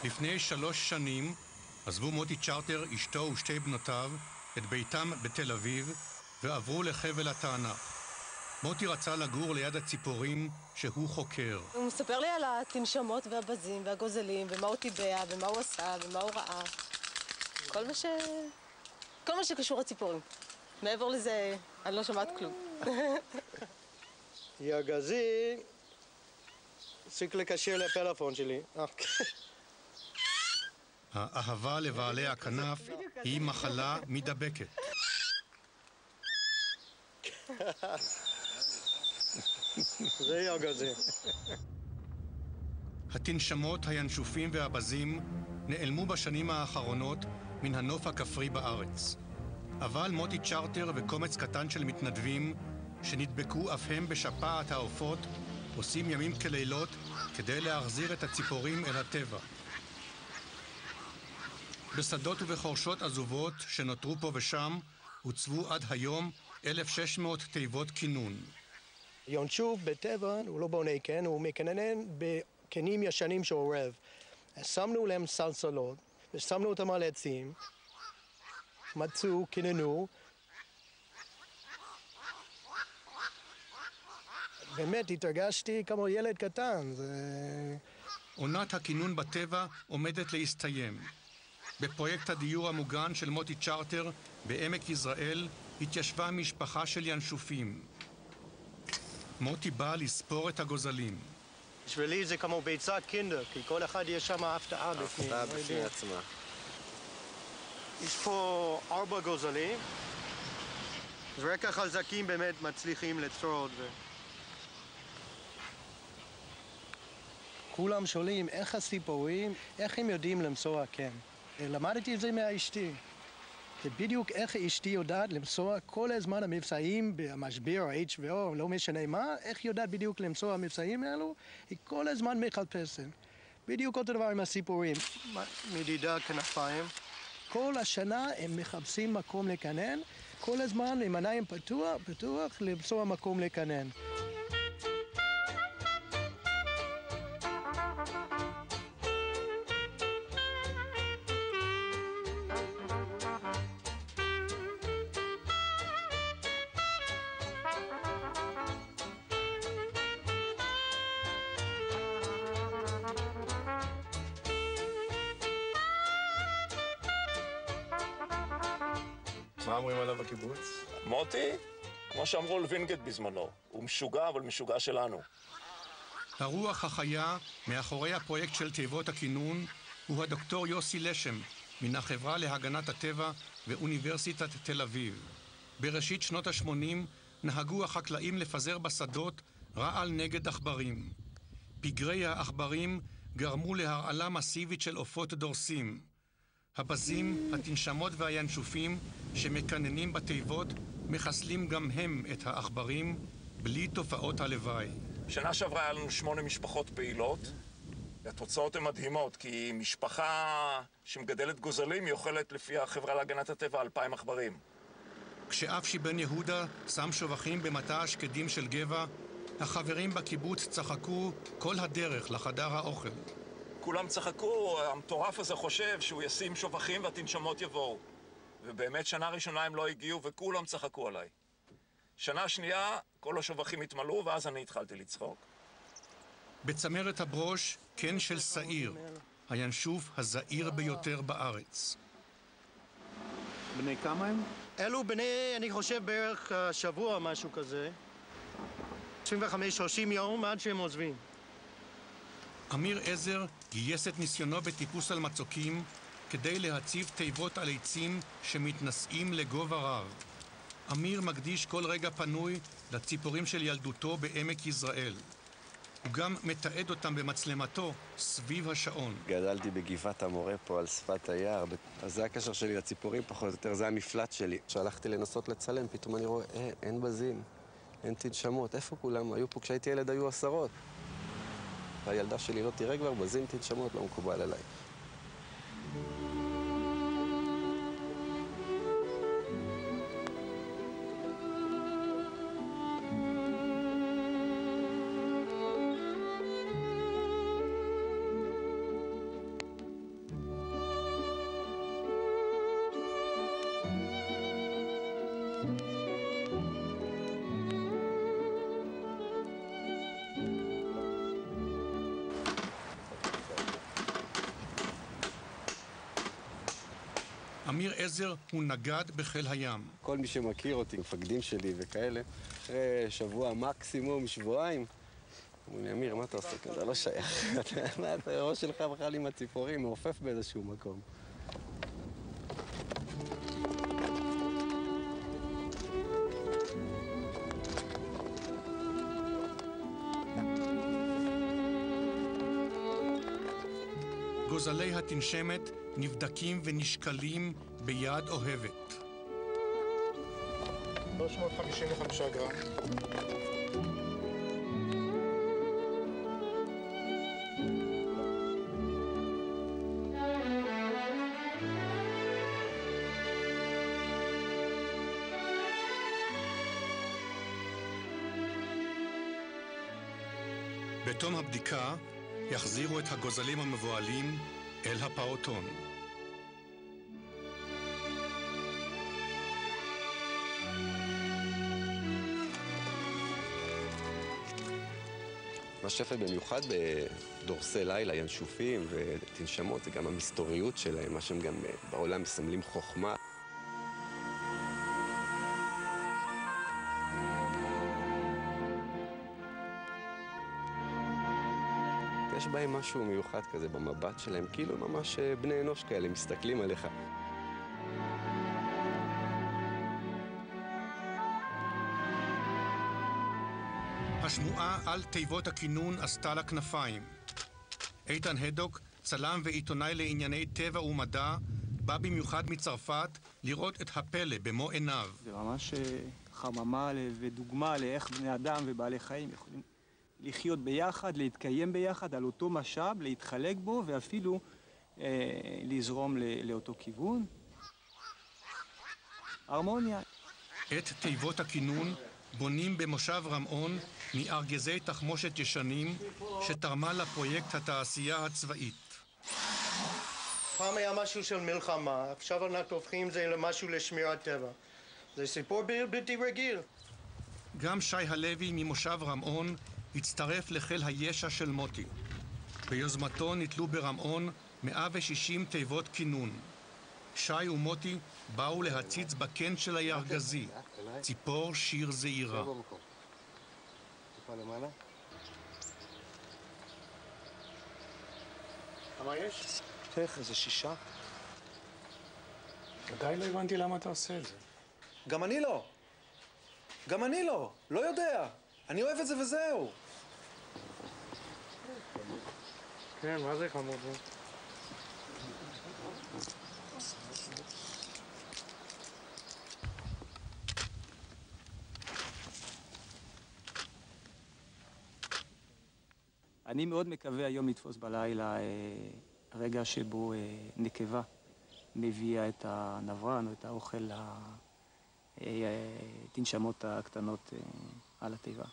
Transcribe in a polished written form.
לפני 3 שנים עזבו מוטי צ'רטר, אשתו ושתי בנותיו, את ביתם בתל אביב ועברו לחבל התענך. מוטי רצה לגור ליד הציפורים שהוא חוקר. הוא מספר לי על התנשמות והבזים והגוזלים, ומה הוא טיבע, ומה הוא עשה, ומה הוא ראה. כל מה שקשור לציפורים. מעבר לזה, אני לא שומעת כלום. יגזי, הפסיק לקשר לפלאפון שלי. האהבה לבעלי הכנף היא מחלה מדבקת. זה יגזי. התנשמות, הינשופים והבזים נעלמו בשנים האחרונות מן הנוף הכפרי בארץ. אבל מוטי צ'רטר וקומץ קטן של מתנדבים שנדבקו אף הם בשפעת העופות עושים ימים כלילות כדי להחזיר את הציפורים אל הטבע. בשדות ובחורשות עזובות שנותרו פה ושם הוצבו עד היום 1,600 תיבות כינון. ינשוף בטבע הוא לא בונה קן, הוא מקנן בקנים ישנים שעורב. שמנו להם סלסלות ושמנו אותם על עצים, מצאו, קיננו. באמת התרגשתי כמו ילד קטן. עונת הכינון בטבע עומדת להסתיים. בפרויקט הדיור המוגן של מוטי צ'רטר בעמק יזרעאל התיישבה משפחה של ינשופים. מוטי בא לספור את הגוזלים. בשבילי זה כמו ביצת קינדר, כי כל אחד יש שם הפתעה בפנים. הפתעה בפני עצמה. יש פה 4 גוזלים. אז רק החזקים באמת מצליחים לשרוד. כולם שואלים איך הציפורים, איך הם יודעים למצוא קן. למדתי את זה מאשתי. זה בדיוק איך אשתי יודעת למצוא כל הזמן המבצעים במשבר או HBO, לא משנה מה, איך יודעת בדיוק למצוא המבצעים האלו, היא כל הזמן מחפשת. בדיוק אותו דבר עם הציפורים. מדידה כנפיים. כל השנה הם מחפשים מקום לקנן, כל הזמן עם עיניים פתוח למצוא מקום לקנן. מה אומרים עליו בקיבוץ? מוטי, כמו שאמרו על וינגייט בזמנו, הוא משוגע, אבל משוגע שלנו. הרוח החיה מאחורי הפרויקט של תיבות הכינון הוא הדוקטור יוסי לשם מן החברה להגנת הטבע ואוניברסיטת תל אביב. בראשית שנות ה-80 נהגו החקלאים לפזר בשדות רעל נגד עכברים. פגרי העכברים גרמו להרעלה מסיבית של עופות דורסים. הבזים, התנשמות והינשופים שמקננים בתיבות מחסלים גם הם את העכברים בלי תופעות הלוואי. שנה שעברה היה לנו 8 משפחות פעילות. התוצאות הן מדהימות, כי משפחה שמגדלת גוזלים היא אוכלת לפי החברה להגנת הטבע 2,000 עכברים. כשאפשי בן יהודה שם שובחים במטע השקדים של גבע, החברים בקיבוץ צחקו כל הדרך לחדר האוכל. כולם צחקו, המטורף הזה חושב שהוא ישים שובחים והתנשמות יבואו. ובאמת שנה ראשונה הם לא הגיעו וכולם צחקו עליי. שנה שנייה כל השובחים התמלאו ואז אני התחלתי לצחוק. בצמרת הברוש, קן של שעיר, הינשוף הזעיר ביותר בארץ. בני כמה הם? אלו בני, אני חושב בערך שבוע משהו כזה. 25-30 יום עד שהם עוזבים. אמיר עזר גייס את ניסיונו בטיפוס על מצוקים כדי להציב תיבות על עצים שמתנשאים לגובה רב. אמיר מקדיש כל רגע פנוי לציפורים של ילדותו בעמק יזרעאל. הוא גם מתעד אותם במצלמתו סביב השעון. גדלתי בגבעת המורה פה על שפת היער, אז זה הקשר שלי לציפורים פחות או יותר, זה המפלט שלי. כשהלכתי לנסות לצלם, פתאום אני רואה, אין בזים, אין תנשמות, איפה כולם? היו פה כשהייתי ילד היו 10. והילדה שלי לא תראה כבר, בזים תנשמות, לא מקובל עליי. אמיר עזר הוא נגד בחיל הים. כל מי שמכיר אותי, מפקדים שלי וכאלה, אחרי שבוע מקסימום, שבועיים, אומרים לי, אמיר, מה אתה עושה כאן? זה לא שייך. הראש שלך בכלל עם הציפורים, מעופף באיזשהו מקום. גוזלי התנשמת נבדקים ונשקלים ביד אוהבת. 355 גרם. בתום הבדיקה יחזירו את הגוזלים המבועלים אל הפעוטון. מה שפה במיוחד בדורסי לילה, ינשופים ותנשמות, זה גם המסתוריות שלהם, מה שהם גם בעולם מסמלים חוכמה. יש בהם משהו מיוחד כזה במבט שלהם, כאילו ממש בני אנוש כאלה מסתכלים עליך. השמועה על תיבות הכינון עשתה לה כנפיים. איתן הדוק, צלם ועיתונאי לענייני טבע ומדע, בא במיוחד מצרפת לראות את הפלא במו עיניו. זה ממש חממה ודוגמה לאיך בני אדם ובעלי חיים יכולים לחיות ביחד, להתקיים ביחד על אותו משאב, להתחלק בו ואפילו לזרום לאותו כיוון. הרמוניה. את תיבות הכינון בונים במושב רמון מארגזי תחמושת ישנים שתרמה לפרויקט התעשייה הצבאית. פעם היה משהו של מלחמה, עכשיו אנחנו הופכים את זה למשהו לשמירת טבע. זה סיפור בלתי רגיל. גם שי הלוי ממושב רמון הצטרף לחיל הישע של מוטי. ביוזמתו נתלו ברמון 160 תיבות כינון. שי ומוטי באו להציץ בקן של הירגזי, ציפור שיר זעירה. כמה יש? איך, איזה 6. עדיין לא הבנתי למה אתה עושה את זה. גם אני לא. גם אני לא. לא יודע. אני אוהב את זה וזהו. כן, מה זה חמוד? אני מאוד מקווה היום לתפוס בלילה רגע שבו נקבה מביאה את הנברן או את האוכל לתנשמות הקטנות על התיבה.